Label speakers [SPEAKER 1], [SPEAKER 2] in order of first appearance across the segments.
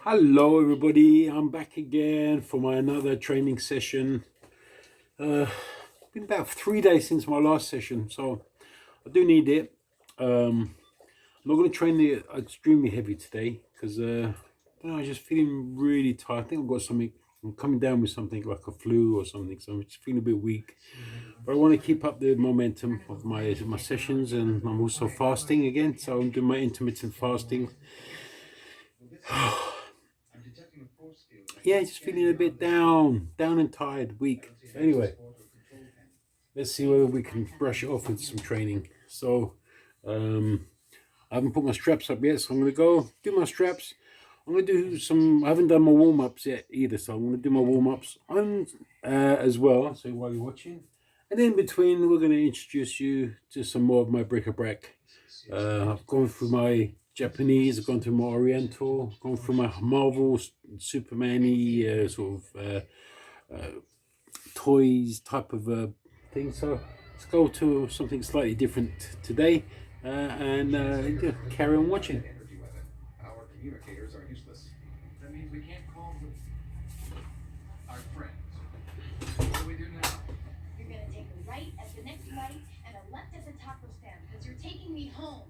[SPEAKER 1] Hello everybody, I'm back again for my another training session. Been about 3 days since my last session, so I do need it. I'm not going to train it extremely heavy today because I'm just feeling really tired. I think I've got something, I'm coming down with something like a flu or something, so I'm just feeling a bit weak. But I want to keep up the momentum of my sessions, and I'm also fasting again, so I'm doing my intermittent fasting. Yeah, just feeling a bit down and tired, weak. Anyway, let's see whether we can brush it off with some training. So, I haven't put my straps up yet, so I'm going to go do my straps. I'm going to do some, I haven't done my warm-ups yet either, so I'm going to do my warm-ups on as well, so while you're watching. And in between, we're going to introduce you to some more of my bric-a-brac. I've gone through my Japanese, I've gone through my Oriental, gone through my Marvel, Superman-y sort of toys type of thing. So let's go to something slightly different today and carry on watching.
[SPEAKER 2] Our communicators are useless. That means we can't call them our friends. What do we do now?
[SPEAKER 3] You're gonna take a right at the next light and a left at the taco stand because you're taking me home.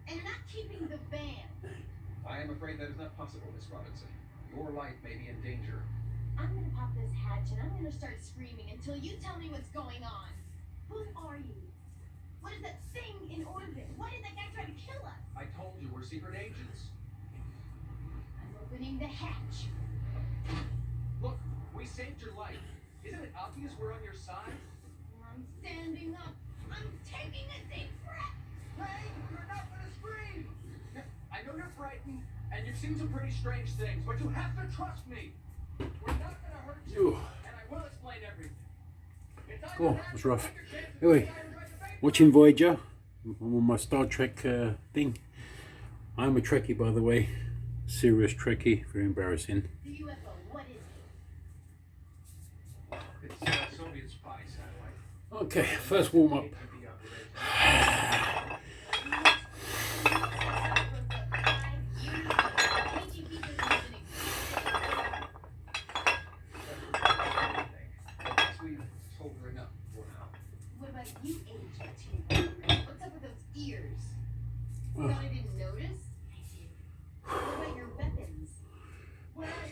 [SPEAKER 3] And you're not keeping the van.
[SPEAKER 2] I am afraid that is not possible, Miss Robinson. Your life may be in danger.
[SPEAKER 3] I'm gonna pop this hatch and I'm gonna start screaming until you tell me what's going on. Who are you? What is that thing in orbit? Why did that guy try to kill us?
[SPEAKER 2] I told you we're secret agents.
[SPEAKER 3] I'm opening the hatch.
[SPEAKER 2] Look, we saved your life. Isn't it obvious we're on your side?
[SPEAKER 3] I'm standing up. I'm taking a deep breath.
[SPEAKER 2] Hey, you're not gonna scream! I know you're frightened, and you've seen some pretty strange things, but you have to trust me. We're not gonna hurt you, and I will explain everything.
[SPEAKER 1] Oh, it was rough. Anyway, watching Voyager. I'm on my Star Trek thing. I'm a Trekkie, by the way. Serious Trekkie. Very embarrassing.
[SPEAKER 3] The UFO, what is it?
[SPEAKER 2] It's a Soviet spy satellite.
[SPEAKER 1] Okay, first warm up.
[SPEAKER 3] What about you, AGT? What's up with those ears? You thought I didn't notice? What about your weapons?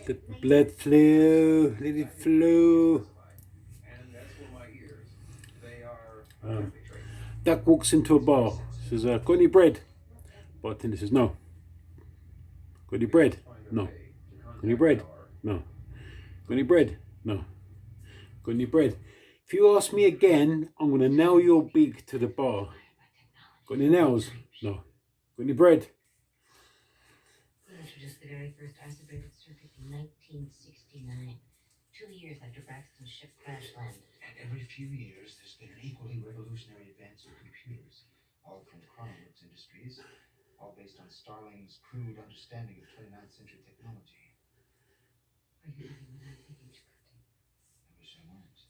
[SPEAKER 1] The blood flew, let it flow.
[SPEAKER 2] And as for my ears, they are
[SPEAKER 1] Duck walks into a bar. Says, got any bread? Bartender says, no. Got any bread? No. Got any bread? No. Got any bread? No. Got any bread? If you ask me again, I'm going to nail your beak to the bar. Got any nails? No. Got any bread?
[SPEAKER 4] He introduced the very first isolated circuit in 1969, 2 years after Braxton's ship crash landed.
[SPEAKER 5] And every few years, there's been an equally revolutionary advance in computers, all from Chronoworks Industries, all based on Starling's crude understanding of 29th century technology.
[SPEAKER 4] Are you living without thinking, Chakotay?
[SPEAKER 5] I wish I weren't.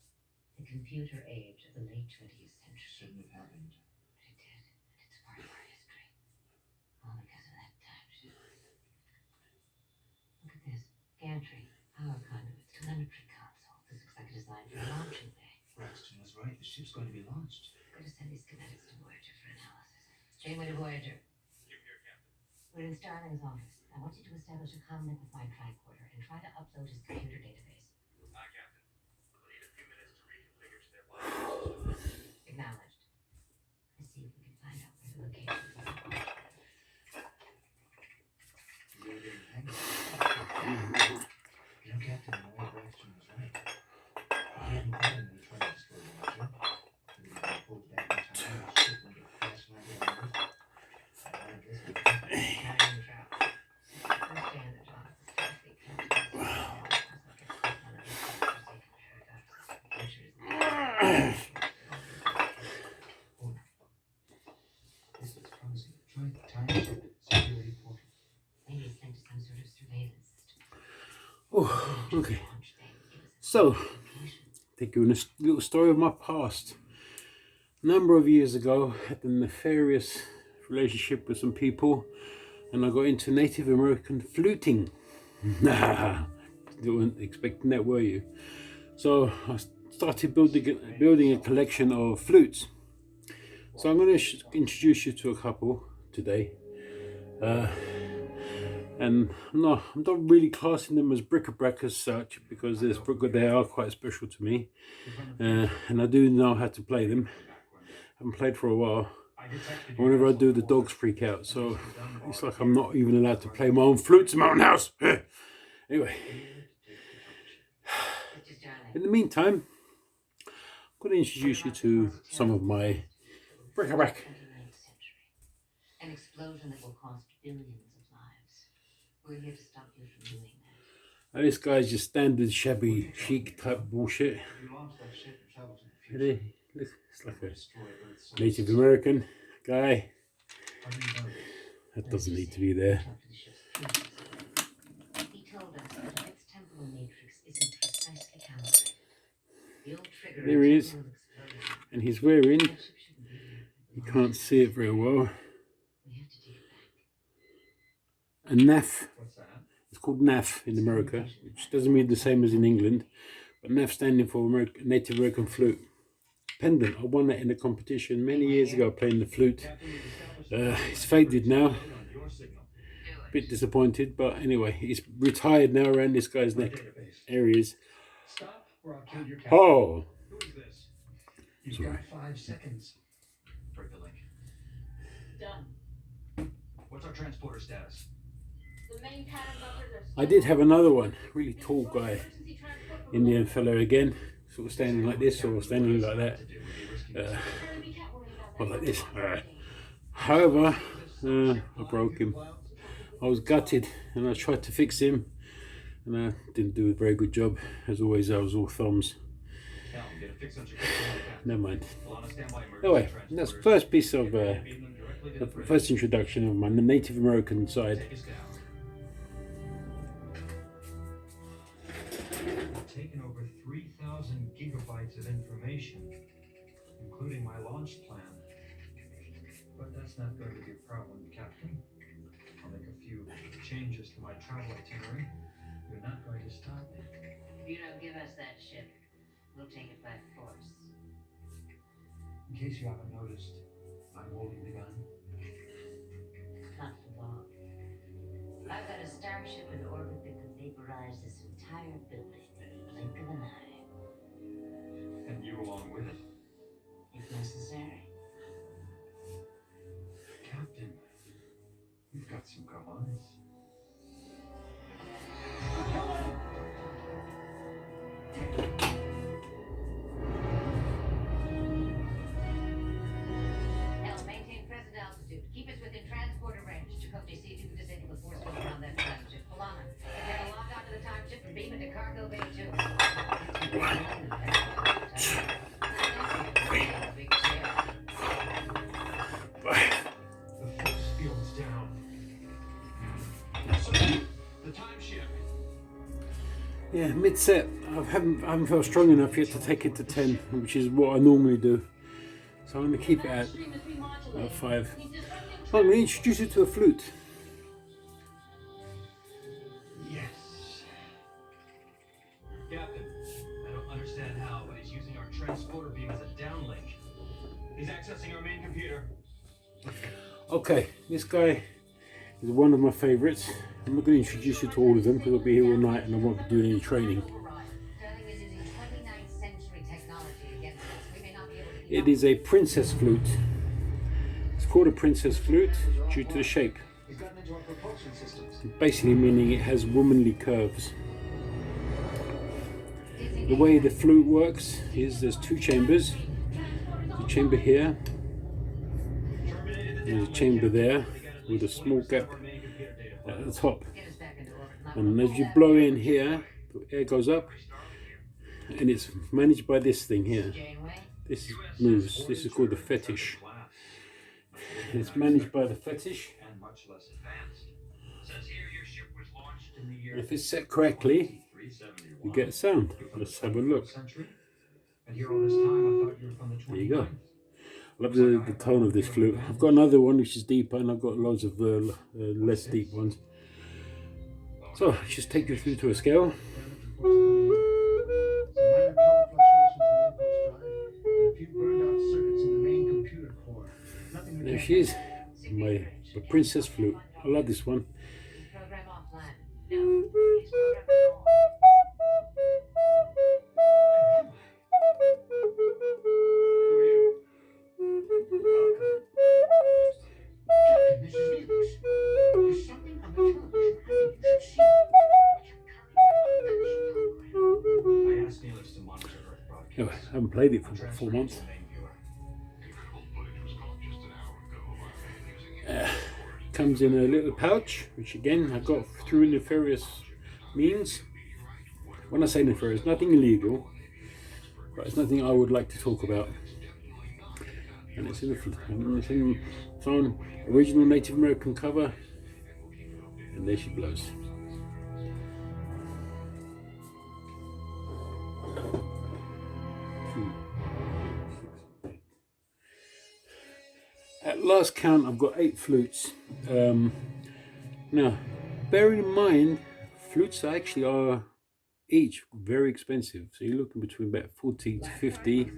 [SPEAKER 4] The computer age of the late 20th century.
[SPEAKER 5] Shouldn't have happened.
[SPEAKER 4] But it did, and it's part of our history. All because of that time shift. Look at this. Gantry, power conduits, telemetry console. This looks like a design for a launching bay.
[SPEAKER 5] Braxton was right. The ship's going to be launched.
[SPEAKER 4] Gotta send these schematics to Voyager for analysis. Janeway to Voyager. We're in Starling's office. I want you to establish a comm link with my tricorder and try to upload his computer database.
[SPEAKER 2] Captain. We'll need a few minutes to reconfigure to their body.
[SPEAKER 4] Acknowledged. Let's see if we can find out where the location is.
[SPEAKER 5] You're getting angry. You know, Captain, Mary Braxton was right. He hadn't thought him to try to destroy Voyager. He would have pulled back in time and the ship would get crash landed on Earth. I guess we
[SPEAKER 4] Carrying trap. First day on the job. Starfleet
[SPEAKER 5] This is promising. Try the time security portal.
[SPEAKER 4] maybe it's linked to some sort of surveillance system.
[SPEAKER 1] Oh, okay.
[SPEAKER 4] Launch bay would give us a
[SPEAKER 1] So,
[SPEAKER 4] location.
[SPEAKER 1] take you in a little story of my past. A number of years ago, I had a nefarious relationship with some people, and I got into Native American fluting. Nah, you weren't expecting that, were you? So I started building a collection of flutes. So I'm going to introduce you to a couple today. And I'm not really classing them as bric-a-brac as such, because they are quite special to me, and I do know how to play them. I haven't played for a while. Whenever I do, the dogs freak out, so it's like I'm not even allowed to play my own flutes in my own house. Anyway, in the meantime, I'm going to introduce you to some of my bric-a-brac.
[SPEAKER 4] 29th century. An explosion that will cost billions of lives. We're here to stop you from doing that.
[SPEAKER 1] Now, this guy's just standard shabby chic type bullshit. Look, it's like a Native American guy. That doesn't need to be there.
[SPEAKER 4] He told us that its temporal matrix isn't precisely calibrated. The old trigger
[SPEAKER 1] There he is.
[SPEAKER 4] temporal explosion.
[SPEAKER 1] And he's wearing,
[SPEAKER 4] That ship shouldn't be here.
[SPEAKER 1] you can't see it very well,
[SPEAKER 4] We have to take it back.
[SPEAKER 1] a NAF.
[SPEAKER 5] What's that?
[SPEAKER 1] It's called NAF in America, which doesn't mean the same as in England, but NAF standing for Native American Flute. Pendant. I won that in a competition many years ago playing the flute. It's faded now. Bit disappointed, but anyway, it's retired now around this guy's neck areas.
[SPEAKER 5] Stop or I'll kill your captain.
[SPEAKER 1] Oh,
[SPEAKER 5] Who is this? You've
[SPEAKER 1] Sorry.
[SPEAKER 5] got 5 seconds. Break the link.
[SPEAKER 3] Done.
[SPEAKER 5] What's our transporter status?
[SPEAKER 3] The main pattern buffers are
[SPEAKER 1] I did have another one, really tall guy,
[SPEAKER 3] emergency transport for
[SPEAKER 1] Indian fellow again, sort of standing like this or standing like that,
[SPEAKER 5] To do with the risky
[SPEAKER 3] Charlie, we can't worry about
[SPEAKER 1] or
[SPEAKER 3] that.
[SPEAKER 1] like this. However, I broke him. I was gutted, and I tried to fix him, and I didn't do a very good job. As always, I was all thumbs.
[SPEAKER 5] Cal, get a fix on your captain.
[SPEAKER 1] Never mind.
[SPEAKER 5] Alana, stand by emergency
[SPEAKER 1] Anyway,
[SPEAKER 5] transporters.
[SPEAKER 1] that's the first piece of,
[SPEAKER 5] Beam them directly to
[SPEAKER 1] the
[SPEAKER 5] the bridge.
[SPEAKER 1] first introduction of my Native American side.
[SPEAKER 5] Take us down. I've taken over 3,000 gigabytes of information, including my launch plan. But that's not going to be a problem, Captain. I'll make a few changes to my travel itinerary. You're not going to stop me.
[SPEAKER 4] If you don't give us that ship, we'll take it by force.
[SPEAKER 5] In case you haven't noticed, I'm holding the gun.
[SPEAKER 4] Not for long. I've got a starship in orbit that could vaporize this entire building in a blink of an eye,
[SPEAKER 5] And you along with it.
[SPEAKER 4] if necessary.
[SPEAKER 5] Captain, you've got some cojones.
[SPEAKER 4] Hell, maintain present altitude. Keep us within transporter range. Chakotay, see if you can disable the force field around that time ship. Polana, prepare to lock onto the time ship and beam into cargo bay 2. Big chair.
[SPEAKER 5] The force field's down.
[SPEAKER 2] So, the time ship.
[SPEAKER 1] Yeah, mid-set, I haven't felt strong enough yet to take it to 10, which is what I normally do. So I'm going to keep it at
[SPEAKER 3] Stream is remodulated.
[SPEAKER 1] 5.
[SPEAKER 3] He's disrupting
[SPEAKER 1] I'm going to introduce you to a flute.
[SPEAKER 5] Yes. Captain, I don't understand how, but he's using our transporter beam as a downlink. He's accessing our main computer.
[SPEAKER 1] Okay, this guy is one of my favourites. I'm not going to introduce you to all of them because I'll be here all night and I won't be doing any training.
[SPEAKER 4] Sterling is using 29th century technology against us. We may not be able to keep
[SPEAKER 1] It
[SPEAKER 4] up.
[SPEAKER 1] is a princess flute. It's called a princess flute due to the shape,
[SPEAKER 5] We've gotten into our propulsion systems.
[SPEAKER 1] basically meaning it has womanly curves. The way the flute works is there's 2 chambers. There's a chamber here, there's a chamber there with a small gap at the top.
[SPEAKER 4] Get us back into orbit.
[SPEAKER 1] And as you blow in here, the air goes up and it's managed by this thing here.
[SPEAKER 4] Janeway,
[SPEAKER 1] This moves. This is called the fetish. It's managed by the fetish.
[SPEAKER 5] And much less advanced.
[SPEAKER 2] Says here your ship was launched
[SPEAKER 5] In the year
[SPEAKER 1] If it's set correctly,
[SPEAKER 5] 371.
[SPEAKER 1] you get a sound. Let's have a look.
[SPEAKER 5] Century. And here all this time, I thought you were from the 29th.
[SPEAKER 1] There you go. I love the tone of this flute. I've got another one which is deeper, and I've got loads of less deep ones. So, just take you through to a scale. There she is, my princess flute. I love this one.
[SPEAKER 4] Program offline. No, his program is on.
[SPEAKER 5] Captain, this is Felix. There's something on the television I think you should see. It's a current affairs program.
[SPEAKER 2] I asked Felix to monitor Earth broadcast.
[SPEAKER 1] Anyway, I haven't played it for about 4 months. Comes in a little pouch, which again I got through nefarious means. When I say nefarious, nothing illegal, but it's nothing I would like to talk about. And it's in its own original Native American cover, and there she blows. At last count, I've got 8 flutes. Now, bearing in mind, flutes actually are each very expensive. So you're looking between about 40 to 50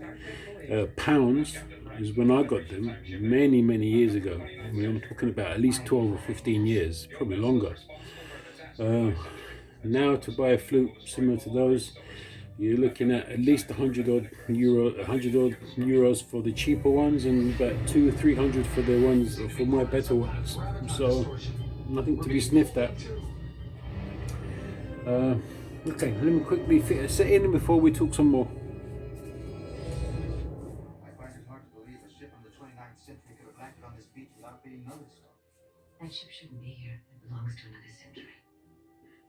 [SPEAKER 1] pounds is when I got them many, many years ago. I mean, I'm talking about at least 12 or 15 years, probably longer. Now to buy a flute similar to those, you're looking at least 100 odd euros for the cheaper ones, and about 200 or 300 for the ones for my better ones. So nothing to be sniffed at. Okay, let me quickly set in before we talk some more.
[SPEAKER 5] I find it hard to believe a ship from the 29th century could have landed on this beach without being noticed.
[SPEAKER 4] That ship shouldn't be here. It belongs to another century.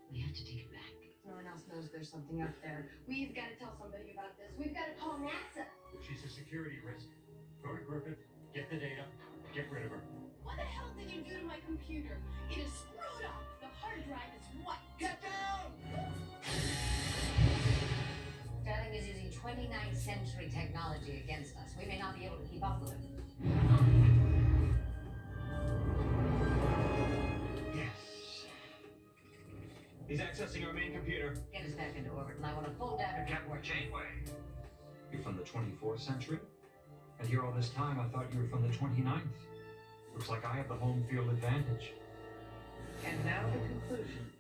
[SPEAKER 4] We have to take it back.
[SPEAKER 3] No one else knows there's something up there. We've got to tell somebody about this. We've got to call NASA.
[SPEAKER 2] She's a security risk. Go to Griffith, get the data, get rid of her.
[SPEAKER 3] What the hell did you do to my computer? It is screwed up. The hard drive is what?
[SPEAKER 2] Get down!
[SPEAKER 4] Sterling is using 29th century technology against us. We may not be able to keep up with him.
[SPEAKER 2] Yes. He's accessing our main computer.
[SPEAKER 4] Get us back into orbit, and I want a full data network.
[SPEAKER 2] Janeway. You're from the 24th century? And here all this time, I thought you were from the 29th. Looks like I have the home field advantage.
[SPEAKER 6] And now the conclusion.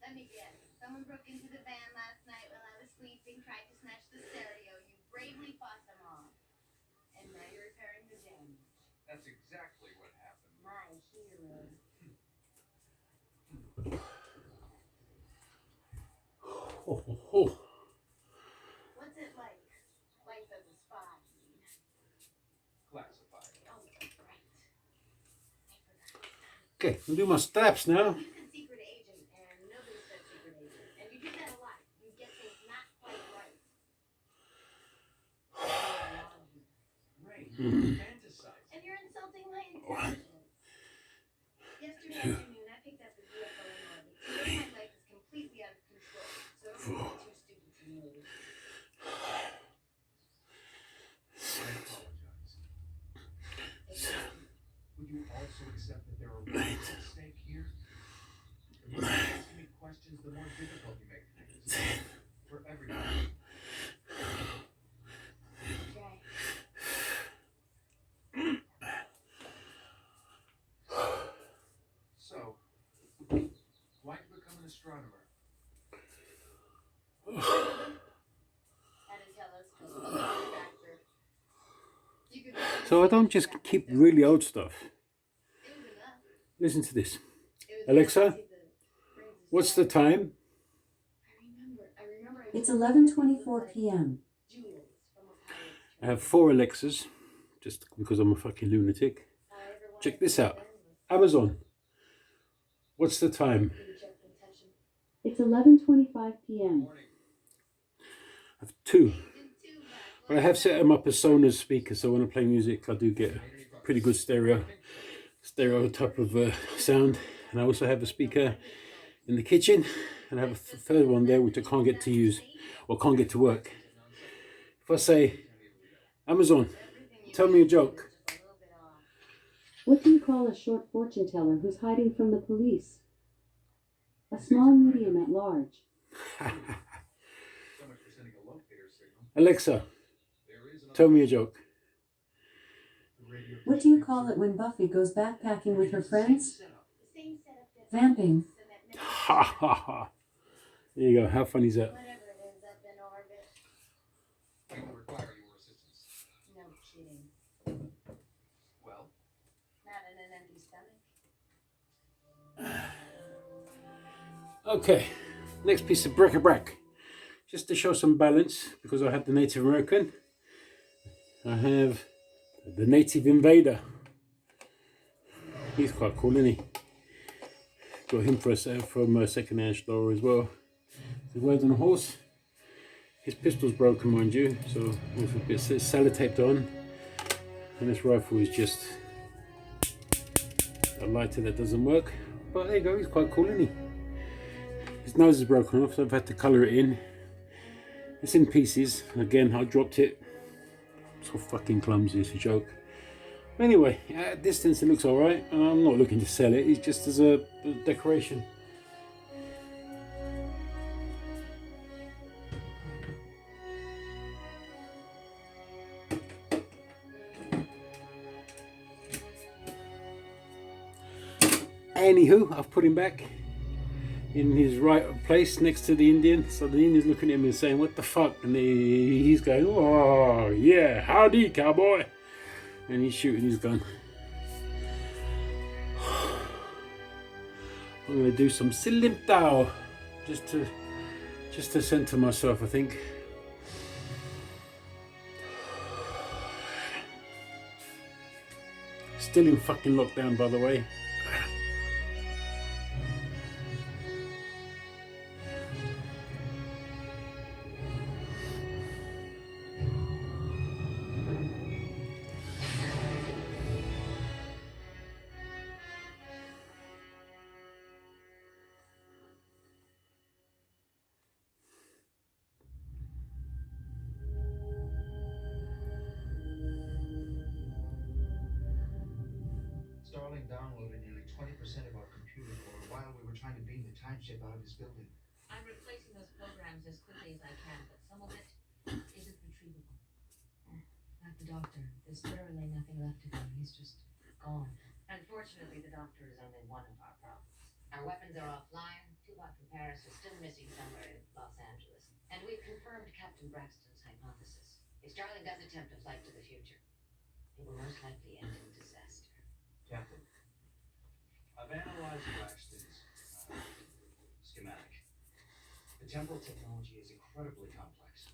[SPEAKER 3] Let me guess. Someone broke into the van last night while I was sleeping, tried to snatch the stereo. You bravely fought them off. And now you're repairing the damage.
[SPEAKER 2] That's exactly what happened.
[SPEAKER 3] My hero. What's it like? Life as a spy.
[SPEAKER 2] Classified.
[SPEAKER 3] Oh, that's right.
[SPEAKER 1] Okay, I'll do my straps now.
[SPEAKER 3] You said secret agent, and nobody said secret agent. And you do that a lot. You get things not quite right.
[SPEAKER 2] Ray, fantasize.
[SPEAKER 3] And you're insulting my intelligence. Yesterday afternoon, I picked up a UFO in orbit. Today, my life is completely out of control. So don't be too stupid to notice.
[SPEAKER 5] I apologize. Would you also accept that there are risks at stake here? The more you ask me questions, the more difficult you make things. For everybody.
[SPEAKER 3] Okay.
[SPEAKER 5] So, why'd you become an astronomer?
[SPEAKER 3] Had to tell us because we need a factor. You could be
[SPEAKER 1] So I don't just keep really old stuff.
[SPEAKER 3] It was enough.
[SPEAKER 1] Listen to this.
[SPEAKER 3] It was
[SPEAKER 1] Alexa,
[SPEAKER 3] enough to see the brains of
[SPEAKER 1] What's the
[SPEAKER 3] stars.
[SPEAKER 1] time?
[SPEAKER 3] I remember.
[SPEAKER 7] It's 11:24 p.m.
[SPEAKER 3] Jewels from a pirate.
[SPEAKER 1] I have 4 Alexas, just because I'm a fucking lunatic.
[SPEAKER 3] All I ever wanted
[SPEAKER 1] Check this
[SPEAKER 3] to
[SPEAKER 1] out.
[SPEAKER 3] do then was
[SPEAKER 1] Amazon. What's the time?
[SPEAKER 3] be the Jeff Contention.
[SPEAKER 7] It's 11:25 p.m.
[SPEAKER 1] I have 2.
[SPEAKER 3] Agent 2 back.
[SPEAKER 1] But I have set them up as Sonos speakers, so when I play music, I do get a pretty good stereo type of sound. And I also have a speaker in the kitchen, and I have a third one there which I can't get to use or can't get to work. If I say, Amazon,
[SPEAKER 3] Everything you
[SPEAKER 1] tell me a joke.
[SPEAKER 3] just a little bit off.
[SPEAKER 7] What do you call a short fortune teller who's hiding from the police? A small medium at large.
[SPEAKER 1] Alexa, tell me a joke.
[SPEAKER 7] What do you call it when Buffy goes backpacking with her friends?
[SPEAKER 3] Same setup that
[SPEAKER 7] Vamping.
[SPEAKER 3] so that next
[SPEAKER 1] Ha ha ha. There you go. How funny is that?
[SPEAKER 3] whatever it is up in orbit.
[SPEAKER 2] We will require your assistance.
[SPEAKER 3] No kidding.
[SPEAKER 2] Well,
[SPEAKER 3] Not in an empty stomach.
[SPEAKER 1] Okay, next piece of bric-a-brac. Just to show some balance, because I have the Native American, I have the Native Invader. He's quite cool, isn't he? Got him from a second-hand store as well. He rides on a horse. His pistol's broken, mind you, so with a bit sellotaped on. And this rifle is just a lighter that doesn't work. But there you go, he's quite cool, isn't he? His nose is broken off, so I've had to colour it in. It's in pieces. Again, I dropped it. So fucking clumsy, it's a joke. Anyway, at a distance it looks alright. I'm not looking to sell it, it's just as a decoration. Anywho, I've put him back in his right place next to the Indian. So the Indian's looking at him and saying, "What the fuck?" And he's going, "Oh yeah, howdy cowboy." And he's shooting his gun. I'm gonna do some Sillimtao just to center myself, I think. Still in fucking lockdown, by the way.
[SPEAKER 5] Starling downloaded nearly 20% of our computer core while we were trying to beam the time ship out of his building.
[SPEAKER 4] I'm replacing those programs as quickly as I can, but some of it isn't retrievable. Like the doctor, there's literally nothing left of him. He's just gone. Unfortunately, the doctor is only one of our problems. Our weapons are offline. Tupac and Paris are still missing somewhere in Los Angeles. And we've confirmed Captain Braxton's hypothesis. If Starling does attempt a flight to the future, it will most likely end in disaster.
[SPEAKER 8] Captain, I've analyzed Braxton's schematic. The temporal technology is incredibly complex.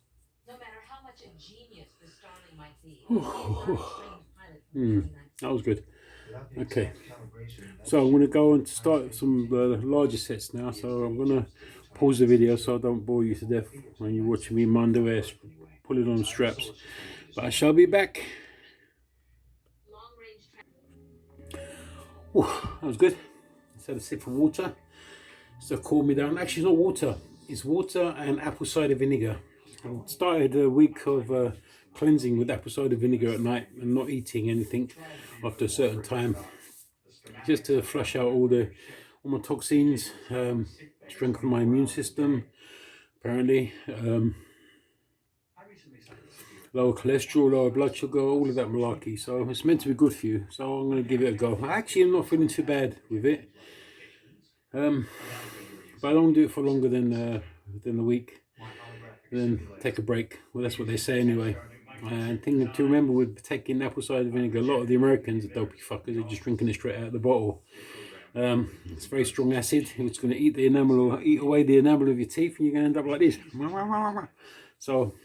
[SPEAKER 4] No matter how much a genius the Starling might be, he is not a trained pilot from the 29th
[SPEAKER 1] That was good.
[SPEAKER 5] Without the
[SPEAKER 1] Okay.
[SPEAKER 5] exact calibration, that
[SPEAKER 1] So I'm going to
[SPEAKER 5] ship
[SPEAKER 1] go
[SPEAKER 5] would
[SPEAKER 1] and start
[SPEAKER 5] time
[SPEAKER 1] some
[SPEAKER 5] travel
[SPEAKER 1] larger sets now. So I'm going to pause the video so I don't bore you to death when you're watching me in my underwear, pull it on straps. But I shall be back.
[SPEAKER 4] long-range
[SPEAKER 1] Whew, that was good. Just had a sip of water. So cool me down. Actually, it's not water. It's water and apple cider vinegar. I started a week of cleansing with apple cider vinegar at night and not eating anything after a certain time, just to flush out all my toxins, strengthen my immune system. Apparently, lower cholesterol, lower blood sugar, all of that malarkey. So it's meant to be good for you. So I'm going to give it a go. Actually, I'm not feeling too bad with it. But I don't do it for longer than a week. Then take a break. Well, that's what they say anyway. And thing to remember with taking apple cider vinegar, a lot of the Americans are dopey fuckers. They're just drinking it straight out of the bottle. It's very strong acid. It's going to eat the enamel or eat away the enamel of your teeth, and you're going to end up like this. So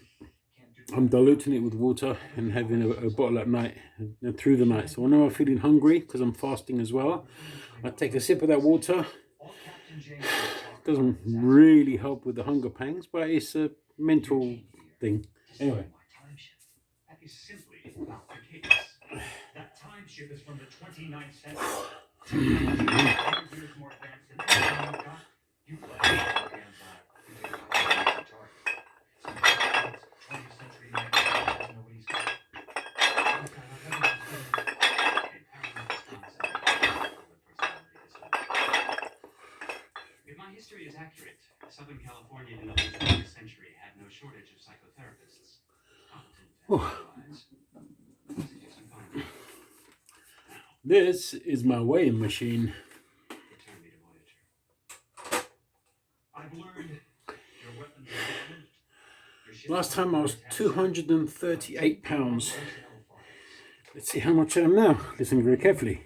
[SPEAKER 1] I'm diluting it with water and having a bottle at night and through the night. So whenever I'm feeling hungry, because I'm fasting as well, I take a sip of that water. Doesn't really help with the hunger pangs, but it's a mental thing. Anyway.
[SPEAKER 8] That is simply not the case. That time ship is from the 29th century. 200 years more advanced than anything you've got. You play target. 20th century nobody's got. accurate. Southern California in the late 20th century had no shortage of psychotherapists. Competent and otherwise. Messages and findings.
[SPEAKER 1] This is my weighing machine.
[SPEAKER 8] Return me to Voyager. I've learned your weapons are different. Your ship
[SPEAKER 1] Last time I was
[SPEAKER 8] has
[SPEAKER 1] 238 pounds.
[SPEAKER 8] personnel files.
[SPEAKER 1] Let's see how much I am now. Listen very carefully.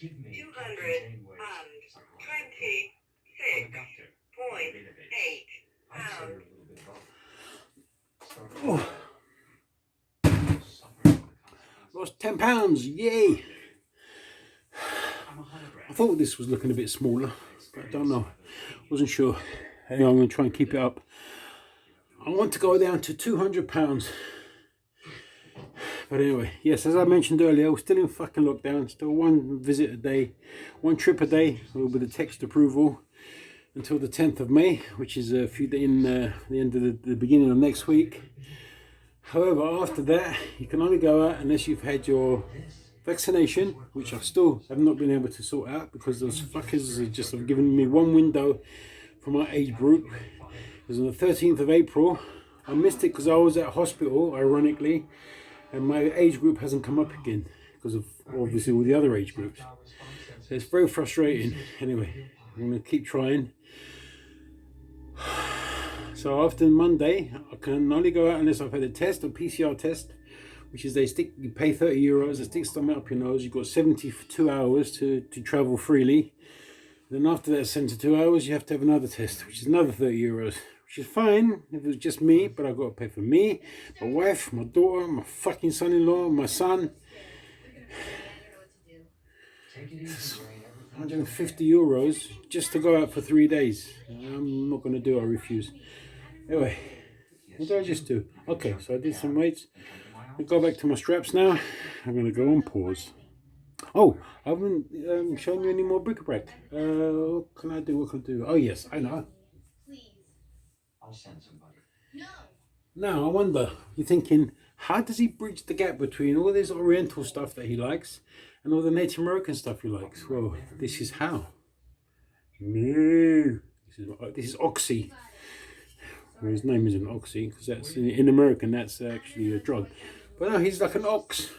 [SPEAKER 8] Give me
[SPEAKER 9] 226.8 pounds.
[SPEAKER 1] Oh, lost 10 pounds. Yay! I thought this was looking a bit smaller, but I don't know. Wasn't sure. Anyway, I'm going to try and keep it up. I want to go down to 200 pounds. But anyway, yes, as I mentioned earlier, we're still in fucking lockdown. Still one visit a day, one trip a day with the text approval until the 10th of May, which is a few days in the end of the beginning of next week. However, after that, you can only go out unless you've had your vaccination, which I still have not been able to sort out because those fuckers have given me one window for my age group. It was on the 13th of April. I missed it because I was at hospital, ironically, and my age group hasn't come up again because of obviously all the other age groups. So it's very frustrating. Anyway, I'm going to keep trying. So after Monday, I can only go out unless I've had a test, a PCR test, which is you pay €30, they stick something up your nose. You've got 72 hours to travel freely. Then after that 72 hours, you have to have another test, which is another €30, which is fine if it was just me, but I've got to pay for me, my wife, my daughter, my fucking son-in-law, my son. €150 just to go out for 3 days. I'm not going to do it, I refuse. Anyway, what did I just do? Okay, so I did some weights. I'll go back to my straps now. I'm going to go on pause. Oh, I haven't shown you any more bric-a-brac. What can I do? What can I do? Oh yes, I know.
[SPEAKER 3] Please.
[SPEAKER 5] I'll send somebody.
[SPEAKER 3] No.
[SPEAKER 1] Now, I wonder, you're thinking, how does he bridge the gap between all this Oriental stuff that he likes and all the Native American stuff he likes? Well, this is how. No. This is Oxy. Well, his name isn't Oxy, because that's in American, that's actually a drug. But no, he's like an ox.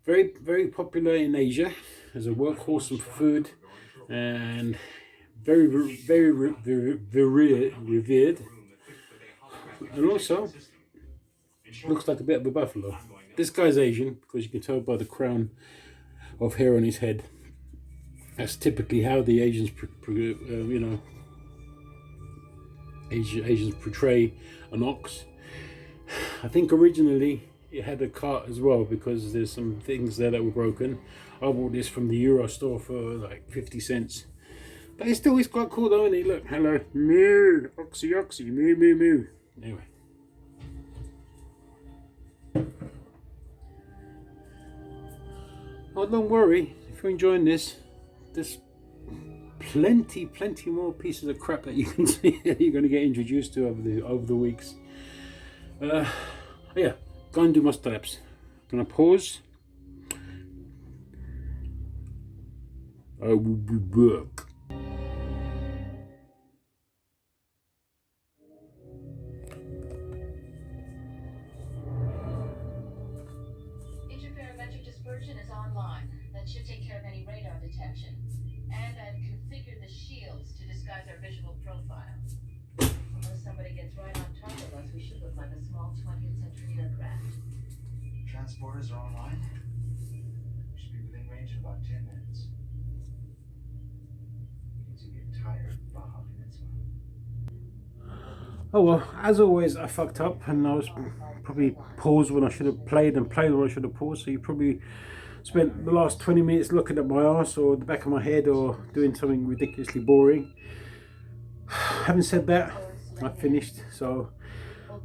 [SPEAKER 1] Very, very popular in Asia as a workhorse and for food. And very, very revered. And also, looks like a bit of a buffalo. This guy's Asian, because you can tell by the crown of hair on his head. That's typically how the Asians, Asians portray an ox. I think originally it had a cart as well, because there's some things there that were broken. I bought this from the Euro store for like 50 cents. But it's quite cool though, isn't it? Look, hello, moo, oxy, oxy, moo, moo, moo. Anyway. Oh, don't worry, if you're enjoying this, there's plenty more pieces of crap that you can see that you're going to get introduced to over the weeks. Yeah, go and do my straps. I'm going to pause. I will be back.
[SPEAKER 4] Interferometric dispersion is online. That should take care of any radar detection. And I've configured the shields to disguise our visual profile. Unless somebody gets right on top of us, we should look like a small 20th century aircraft.
[SPEAKER 5] Transporters are online. Should be within range in about 10 minutes. Means you get tired, Baja Peninsula.
[SPEAKER 1] Oh well, as always, I fucked up and I was probably paused when I should have played and played when I should have paused. So you probably spent the last 20 minutes looking at my ass or the back of my head or doing something ridiculously boring. Having said that, I've finished. So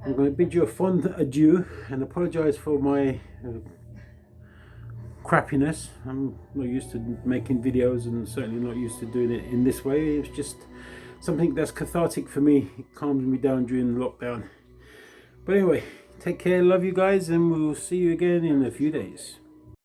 [SPEAKER 1] I'm going to bid you a fond adieu and apologise for my crappiness. I'm not used to making videos and certainly not used to doing it in this way. It's just something that's cathartic for me. It calms me down during lockdown. But anyway, take care, love you guys, and we'll see you again in a few days.